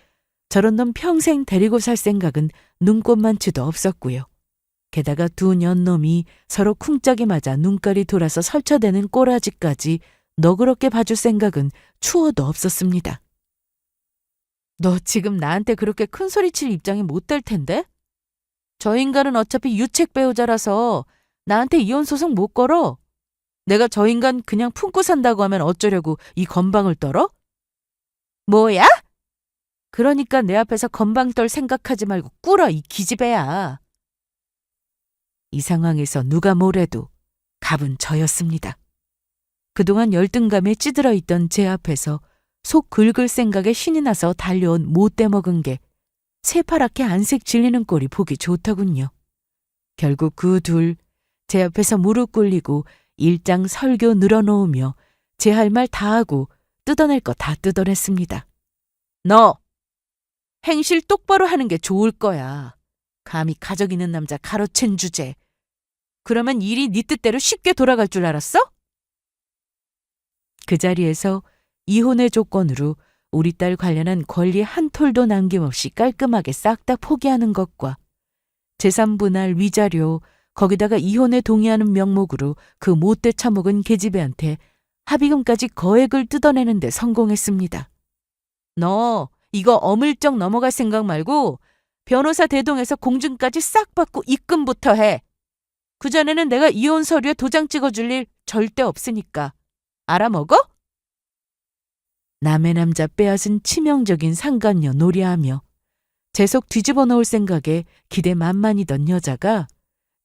저런 놈 평생 데리고 살 생각은 눈꼽만치도 없었고요. 게다가 두 년놈이 서로 쿵짝이 맞아 눈깔이 돌아서 설쳐대는 꼬라지까지 너그럽게 봐줄 생각은 추워도 없었습니다. 너 지금 나한테 그렇게 큰 소리 칠 입장이 못 될 텐데? 저 인간은 어차피 유책 배우자라서 나한테 이혼 소송 못 걸어. 내가 저 인간 그냥 품고 산다고 하면 어쩌려고 이 건방을 떨어? 뭐야? 그러니까 내 앞에서 건방 떨 생각하지 말고 꿇어 이 기집애야. 이 상황에서 누가 뭐래도 갑은 저였습니다. 그동안 열등감에 찌들어 있던 제 앞에서 속 긁을 생각에 신이 나서 달려온 못돼 먹은 게 새파랗게 안색 질리는 꼴이 보기 좋더군요. 결국 그 둘 제 앞에서 무릎 꿇리고 일장 설교 늘어놓으며 제 할 말 다 하고 뜯어낼 거 다 뜯어냈습니다. 너 행실 똑바로 하는 게 좋을 거야. 감히 가족 있는 남자 가로챈 주제. 그러면 일이 네 뜻대로 쉽게 돌아갈 줄 알았어? 그 자리에서 이혼의 조건으로 우리 딸 관련한 권리 한 톨도 남김없이 깔끔하게 싹 다 포기하는 것과 재산 분할 위자료 거기다가 이혼에 동의하는 명목으로 그 못돼 처먹은 계집애한테 합의금까지 거액을 뜯어내는 데 성공했습니다. 너 이거 어물쩍 넘어갈 생각 말고 변호사 대동해서 공증까지 싹 받고 입금부터 해. 그전에는 내가 이혼 서류에 도장 찍어줄 일 절대 없으니까. 알아먹어? 남의 남자 빼앗은 치명적인 상간녀 놀이하며 제 속 뒤집어 놓을 생각에 기대 만만이던 여자가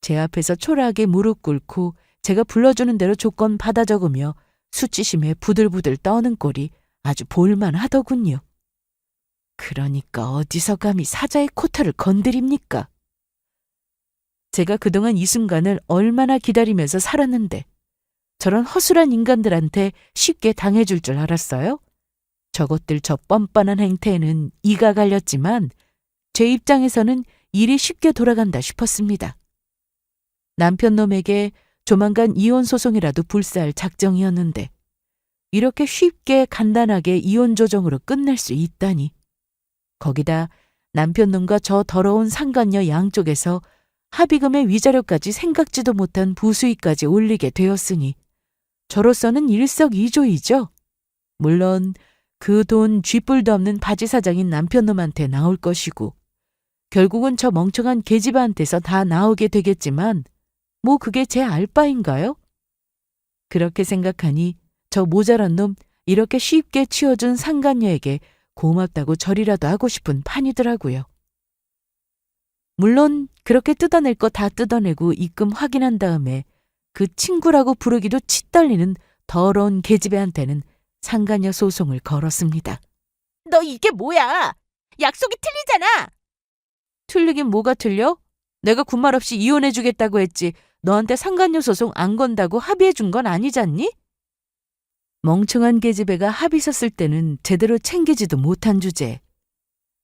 제 앞에서 초라하게 무릎 꿇고 제가 불러주는 대로 조건 받아 적으며 수치심에 부들부들 떠는 꼴이 아주 볼만하더군요. 그러니까 어디서 감히 사자의 코털을 건드립니까? 제가 그동안 이 순간을 얼마나 기다리면서 살았는데 저런 허술한 인간들한테 쉽게 당해줄 줄 알았어요? 저것들 저 뻔뻔한 행태에는 이가 갈렸지만 제 입장에서는 일이 쉽게 돌아간다 싶었습니다. 남편 놈에게 조만간 이혼 소송이라도 불사할 작정이었는데 이렇게 쉽게 간단하게 이혼 조정으로 끝낼 수 있다니. 거기다 남편 놈과 저 더러운 상간녀 양쪽에서 합의금의 위자료까지 생각지도 못한 부수익까지 올리게 되었으니 저로서는 일석이조이죠. 물론 그 돈 쥐뿔도 없는 바지 사장인 남편 놈한테 나올 것이고 결국은 저 멍청한 계집아한테서 다 나오게 되겠지만 뭐 그게 제 알바인가요? 그렇게 생각하니 저 모자란 놈 이렇게 쉽게 치워준 상간녀에게 고맙다고 절이라도 하고 싶은 판이더라고요. 물론 그렇게 뜯어낼 거 다 뜯어내고 입금 확인한 다음에 그 친구라고 부르기도 치떨리는 더러운 계집애한테는 상간녀 소송을 걸었습니다. 너 이게 뭐야? 약속이 틀리잖아. 틀리긴 뭐가 틀려? 내가 군말 없이 이혼해주겠다고 했지 너한테 상간녀 소송 안 건다고 합의해준 건 아니잖니? 멍청한 계집애가 합의 섰을 때는 제대로 챙기지도 못한 주제.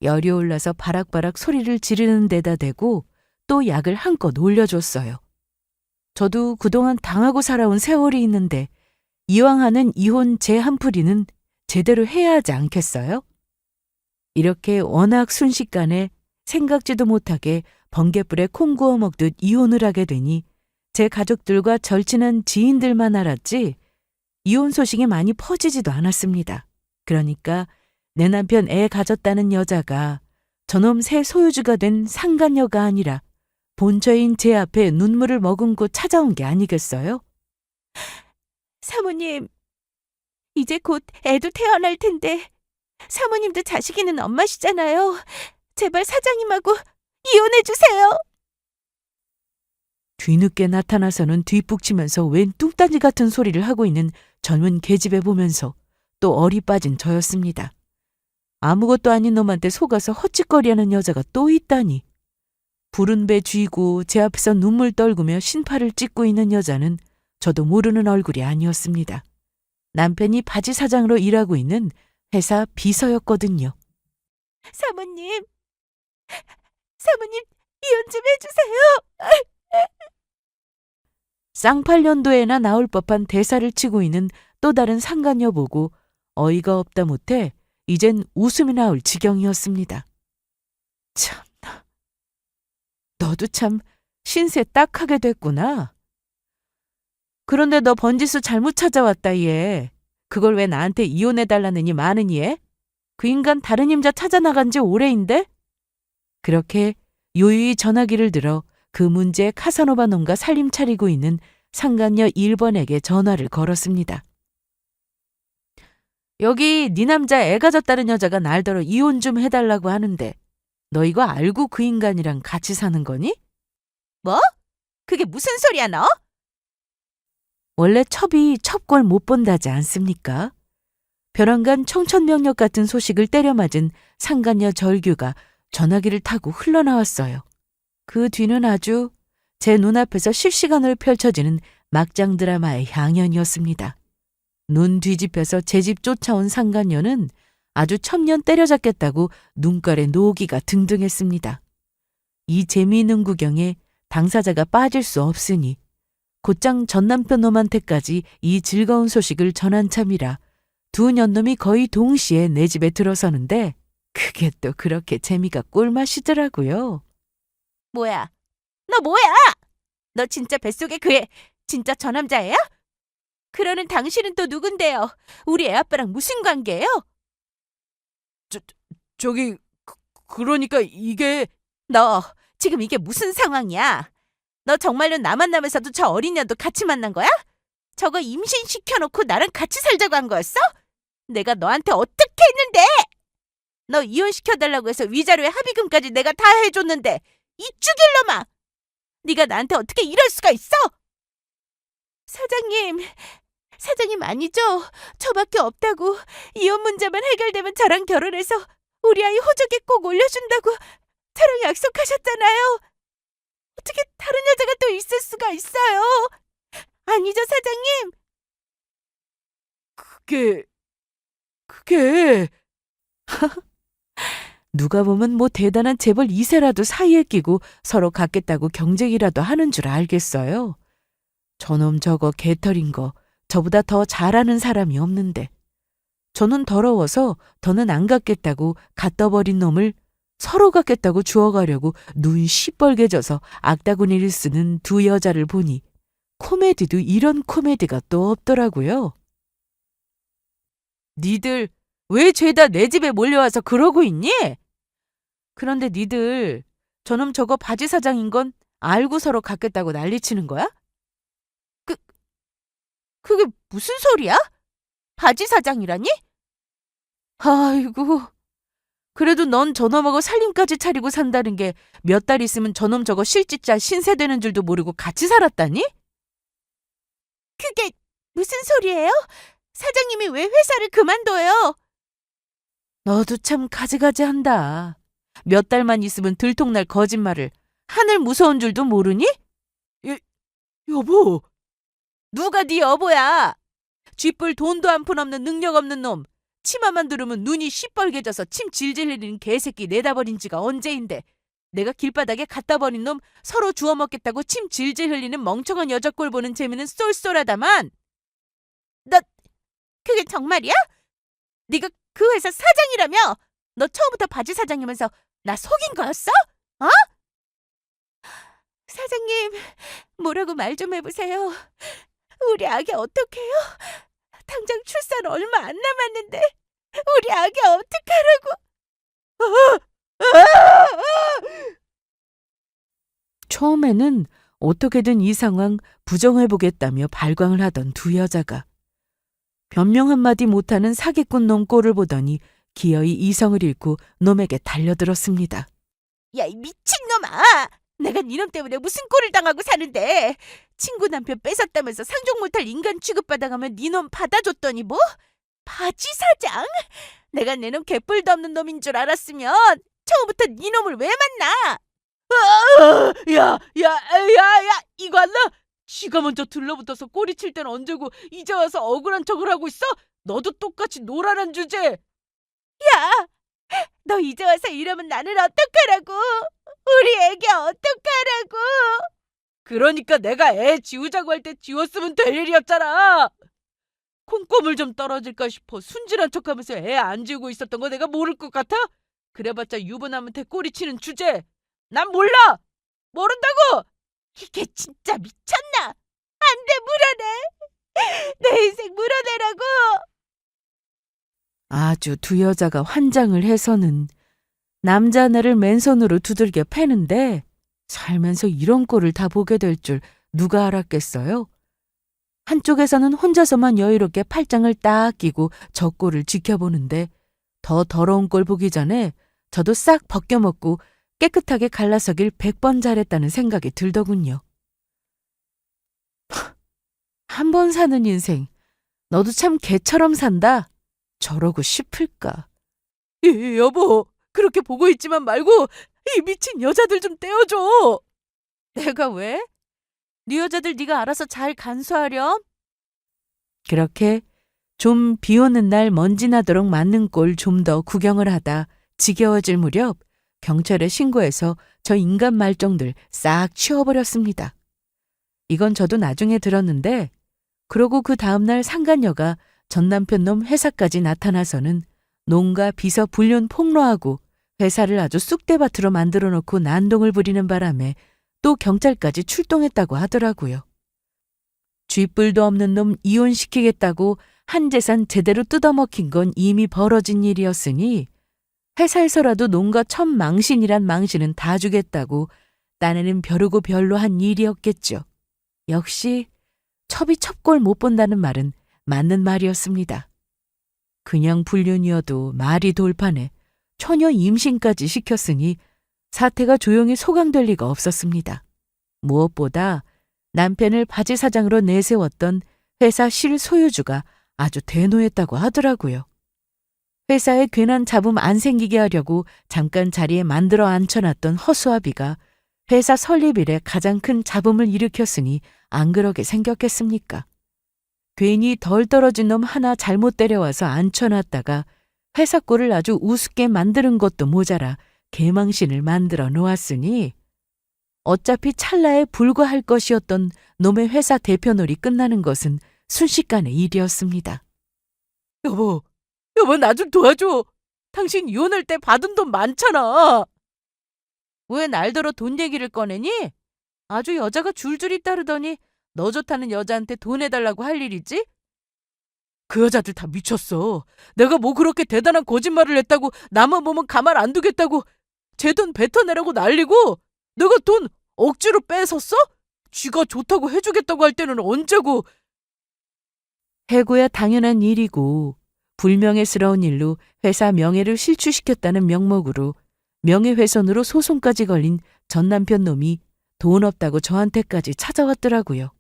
열이 올라서 바락바락 소리를 지르는 데다 대고 또 약을 한껏 올려줬어요. 저도 그동안 당하고 살아온 세월이 있는데 이왕 하는 이혼 제 한풀이는 제대로 해야 하지 않겠어요? 이렇게 워낙 순식간에 생각지도 못하게 번갯불에 콩 구워 먹듯 이혼을 하게 되니 제 가족들과 절친한 지인들만 알았지 이혼 소식이 많이 퍼지지도 않았습니다. 그러니까 내 남편 애 가졌다는 여자가 저놈 새 소유주가 된 상간녀가 아니라 본처인 제 앞에 눈물을 머금고 찾아온 게 아니겠어요? 사모님, 이제 곧 애도 태어날 텐데 사모님도 자식 있는 엄마시잖아요. 제발 사장님하고 이혼해주세요. 뒤늦게 나타나서는 뒷북치면서 웬 뚱딴지 같은 소리를 하고 있는 젊은 계집애 보면서 또 어리 빠진 저였습니다. 아무것도 아닌 놈한테 속아서 헛짓거리하는 여자가 또 있다니. 부른 배 쥐고 제 앞에서 눈물 떨구며 신발을 찢고 있는 여자는 저도 모르는 얼굴이 아니었습니다. 남편이 바지 사장으로 일하고 있는 회사 비서였거든요. 사모님, 이혼 좀 해주세요. 쌍팔년도에나 나올 법한 대사를 치고 있는 또 다른 상간녀 보고 어이가 없다 못해 이젠 웃음이 나올 지경이었습니다. 참나, 너도 참 신세 딱하게 됐구나. 그런데 너 번지수 잘못 찾아왔다 얘. 그걸 왜 나한테 이혼해달라느니 마느니 해? 그 인간 다른 임자 찾아 나간 지 오래인데? 그렇게 요유히 전화기를 들어 그 문제에 카사노바 놈과 살림 차리고 있는 상간녀 1번에게 전화를 걸었습니다. 여기 네 남자 애 가졌다는 여자가 날더러 이혼 좀 해달라고 하는데 너 이거 알고 그 인간이랑 같이 사는 거니? 뭐? 그게 무슨 소리야 너? 원래 첩이 첩골 못 본다지 않습니까? 벼랑간 청천명력 같은 소식을 때려맞은 상간녀 절규가 전화기를 타고 흘러나왔어요. 그 뒤는 아주 제 눈앞에서 실시간으로 펼쳐지는 막장 드라마의 향연이었습니다. 눈 뒤집혀서 제 집 쫓아온 상간녀는 아주 첩년 때려잡겠다고 눈깔에 노기가 등등했습니다. 이 재미있는 구경에 당사자가 빠질 수 없으니 곧장 전남편 놈한테까지 이 즐거운 소식을 전한 참이라 두 년놈이 거의 동시에 내 집에 들어서는데 그게 또 그렇게 재미가 꿀맛이더라고요. 뭐야? 너 뭐야? 너 진짜 뱃속에 그 애 진짜 저 남자애야? 그러는 당신은 또 누군데요? 우리 애 아빠랑 무슨 관계예요? 저기 그러니까 이게 너 지금 이게 무슨 상황이야? 너 정말로 나 만나면서도 저 어린 년도 같이 만난 거야? 저거 임신시켜놓고 나랑 같이 살자고 한 거였어? 내가 너한테 어떻게 했는데? 너 이혼시켜달라고 해서 위자료에 합의금까지 내가 다 해줬는데 이 죽일 놈아! 네가 나한테 어떻게 이럴 수가 있어? 사장님 아니죠? 저밖에 없다고. 이혼 문제만 해결되면 저랑 결혼해서 우리 아이 호적에 꼭 올려준다고 저랑 약속하셨잖아요. 어떻게 다른 여자가 또 있을 수가 있어요? 아니죠, 사장님? 그게 누가 보면 뭐 대단한 재벌 2세라도 사이에 끼고 서로 갖겠다고 경쟁이라도 하는 줄 알겠어요. 저놈 저거 개털인 거 저보다 더 잘하는 사람이 없는데 저는 더러워서 더는 안 갖겠다고 갖다 버린 놈을 서로 갖겠다고 주워가려고 눈 시뻘게 져서 악다구니를 쓰는 두 여자를 보니 코미디도 이런 코미디가 또 없더라고요. 니들 왜 죄다 내 집에 몰려와서 그러고 있니? 그런데 니들 저놈 저거 바지 사장인 건 알고 서로 갖겠다고 난리치는 거야? 그게 무슨 소리야? 바지 사장이라니? 아이고, 그래도 넌 저놈하고 살림까지 차리고 산다는 게 몇 달 있으면 저놈 저거 실직자 신세 되는 줄도 모르고 같이 살았다니? 그게 무슨 소리예요? 사장님이 왜 회사를 그만둬요? 너도 참 가지가지한다. 몇 달만 있으면 들통날 거짓말을 하늘 무서운 줄도 모르니? 여보. 누가 네 여보야? 쥐뿔 돈도 한 푼 없는 능력 없는 놈. 치마만 두르면 눈이 시뻘개져서 침 질질 흘리는 개새끼 내다버린 지가 언제인데 내가 길바닥에 갖다 버린 놈 서로 주워 먹겠다고 침 질질 흘리는 멍청한 여자 꼴 보는 재미는 쏠쏠하다만. 그게 정말이야? 네가 그 회사 사장이라며? 너 처음부터 바지 사장이면서 나 속인 거였어? 어? 사장님, 뭐라고 말 좀 해보세요. 우리 아기 어떡해요? 당장 출산 얼마 안 남았는데 우리 아기 어떡하라고? 처음에는 어떻게든 이 상황 부정해보겠다며 발광을 하던 두 여자가 변명 한마디 못하는 사기꾼 놈 꼴을 보더니 기어이 이성을 잃고 놈에게 달려들었습니다. 야, 이 미친놈아! 내가 니놈 때문에 무슨 꼴을 당하고 사는데 친구 남편 뺏었다면서 상종 못할 인간 취급받아가면 니놈 받아줬더니 뭐? 바지 사장? 내가 내 놈 개뿔도 없는 놈인 줄 알았으면 처음부터 니놈을 왜 만나? 야, 이거 안 나? 지가 먼저 들러붙어서 꼬리칠 땐 언제고 이제 와서 억울한 척을 하고 있어? 너도 똑같이 놀아란 주제. 야! 너 이제 와서 이러면 나는 어떡하라고? 우리 애기 어떡하라고? 그러니까 내가 애 지우자고 할 때 지웠으면 될 일이었잖아. 콩고물 좀 떨어질까 싶어 순진한 척하면서 애 안 지우고 있었던 거 내가 모를 것 같아? 그래봤자 유부남한테 꼬리치는 주제. 난 몰라. 모른다고. 이게 진짜 미쳤나? 안 돼, 물어내! 내 인생 물어내라고! 아주 두 여자가 환장을 해서는 남자 하나를 맨손으로 두들겨 패는데 살면서 이런 꼴을 다 보게 될 줄 누가 알았겠어요? 한쪽에서는 혼자서만 여유롭게 팔짱을 딱 끼고 저 꼴을 지켜보는데 더 더러운 꼴 보기 전에 저도 싹 벗겨먹고 깨끗하게 갈라서길 100번 잘했다는 생각이 들더군요. 한 번 사는 인생, 너도 참 개처럼 산다. 저러고 싶을까? 여보, 그렇게 보고 있지만 말고 이 미친 여자들 좀 떼어줘. 내가 왜? 네 여자들 네가 알아서 잘 간수하렴. 그렇게 좀 비 오는 날 먼지 나도록 맞는 꼴 좀 더 구경을 하다 지겨워질 무렵 경찰에 신고해서 저 인간 말종들 싹 치워버렸습니다. 이건 저도 나중에 들었는데 그러고 그 다음날 상간녀가 전 남편 놈 회사까지 나타나서는 농가 비서 불륜 폭로하고 회사를 아주 쑥대밭으로 만들어 놓고 난동을 부리는 바람에 또 경찰까지 출동했다고 하더라고요. 쥐뿔도 없는 놈 이혼시키겠다고 한 재산 제대로 뜯어먹힌 건 이미 벌어진 일이었으니 회사에서라도 농가 첫 망신이란 망신은 다 주겠다고 딴에는 벼르고 별로 한 일이었겠죠. 역시 첩이 첩골 못 본다는 말은 맞는 말이었습니다. 그냥 불륜이어도 말이 돌판에 처녀 임신까지 시켰으니 사태가 조용히 소강될 리가 없었습니다. 무엇보다 남편을 바지 사장으로 내세웠던 회사 실소유주가 아주 대노했다고 하더라고요. 회사에 괜한 잡음 안 생기게 하려고 잠깐 자리에 만들어 앉혀놨던 허수아비가 회사 설립일에 가장 큰 잡음을 일으켰으니 안 그러게 생겼겠습니까? 괜히 덜 떨어진 놈 하나 잘못 데려와서 앉혀놨다가 회사 꼴을 아주 우습게 만드는 것도 모자라 개망신을 만들어 놓았으니 어차피 찰나에 불과할 것이었던 놈의 회사 대표놀이 끝나는 것은 순식간의 일이었습니다. 여보, 나 좀 도와줘. 당신 이혼할 때 받은 돈 많잖아. 왜 날더러 돈 얘기를 꺼내니? 아주 여자가 줄줄이 따르더니 너 좋다는 여자한테 돈 해달라고 할 일이지? 그 여자들 다 미쳤어. 내가 뭐 그렇게 대단한 거짓말을 했다고 나만 보면 가만 안 두겠다고 제 돈 뱉어내라고 난리고 내가 돈 억지로 뺏었어? 쥐가 좋다고 해주겠다고 할 때는 언제고. 해고야 당연한 일이고 불명예스러운 일로 회사 명예를 실추시켰다는 명목으로 명예훼손으로 소송까지 걸린 전 남편 놈이 돈 없다고 저한테까지 찾아왔더라고요.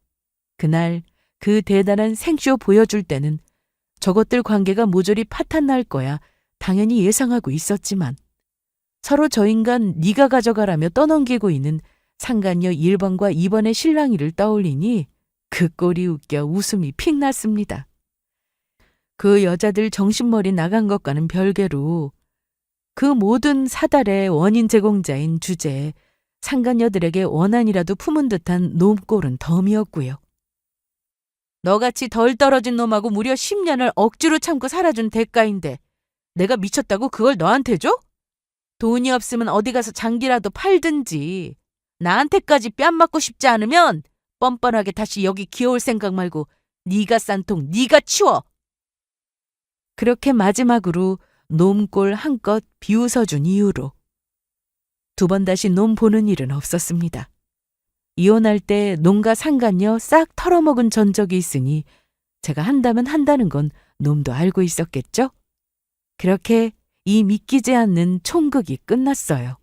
그날 그 대단한 생쇼 보여줄 때는 저것들 관계가 모조리 파탄 날 거야 당연히 예상하고 있었지만 서로 저 인간 네가 가져가라며 떠넘기고 있는 상간녀 1번과 2번의 실랑이를 떠올리니 그 꼴이 웃겨 웃음이 픽 났습니다. 그 여자들 정신머리 나간 것과는 별개로 그 모든 사달의 원인 제공자인 주제에 상간녀들에게 원한이라도 품은 듯한 놈꼴은 덤이었고요. 너같이 덜 떨어진 놈하고 무려 10년을 억지로 참고 살아준 대가인데 내가 미쳤다고 그걸 너한테 줘? 돈이 없으면 어디 가서 장기라도 팔든지. 나한테까지 뺨 맞고 싶지 않으면 뻔뻔하게 다시 여기 기어올 생각 말고 네가 싼 통 네가 치워. 그렇게 마지막으로 놈꼴 한껏 비웃어준 이후로 두 번 다시 놈 보는 일은 없었습니다. 이혼할 때 놈과 상간녀 싹 털어먹은 전적이 있으니 제가 한다면 한다는 건 놈도 알고 있었겠죠? 그렇게 이 믿기지 않는 총극이 끝났어요.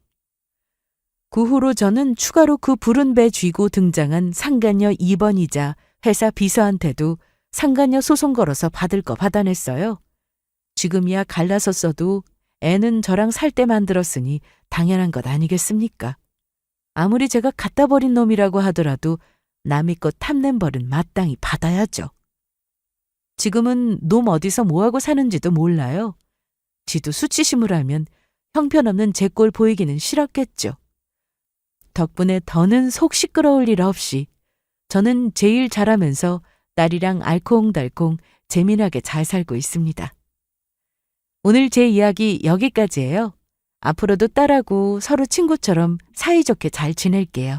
그 후로 저는 추가로 그 푸른 배 쥐고 등장한 상간녀 2번이자 회사 비서한테도 상간녀 소송 걸어서 받을 거 받아냈어요. 지금이야 갈라섰어도 애는 저랑 살 때 만들었으니 당연한 것 아니겠습니까? 아무리 제가 갖다 버린 놈이라고 하더라도 남의 것 탐낸 벌은 마땅히 받아야죠. 지금은 놈 어디서 뭐하고 사는지도 몰라요. 지도 수치심을 하면 형편없는 제 꼴 보이기는 싫었겠죠. 덕분에 더는 속 시끄러울 일 없이 저는 제 일 잘하면서 딸이랑 알콩달콩 재미나게 잘 살고 있습니다. 오늘 제 이야기 여기까지예요. 앞으로도 딸하고 서로 친구처럼 사이좋게 잘 지낼게요.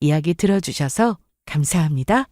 이야기 들어주셔서 감사합니다.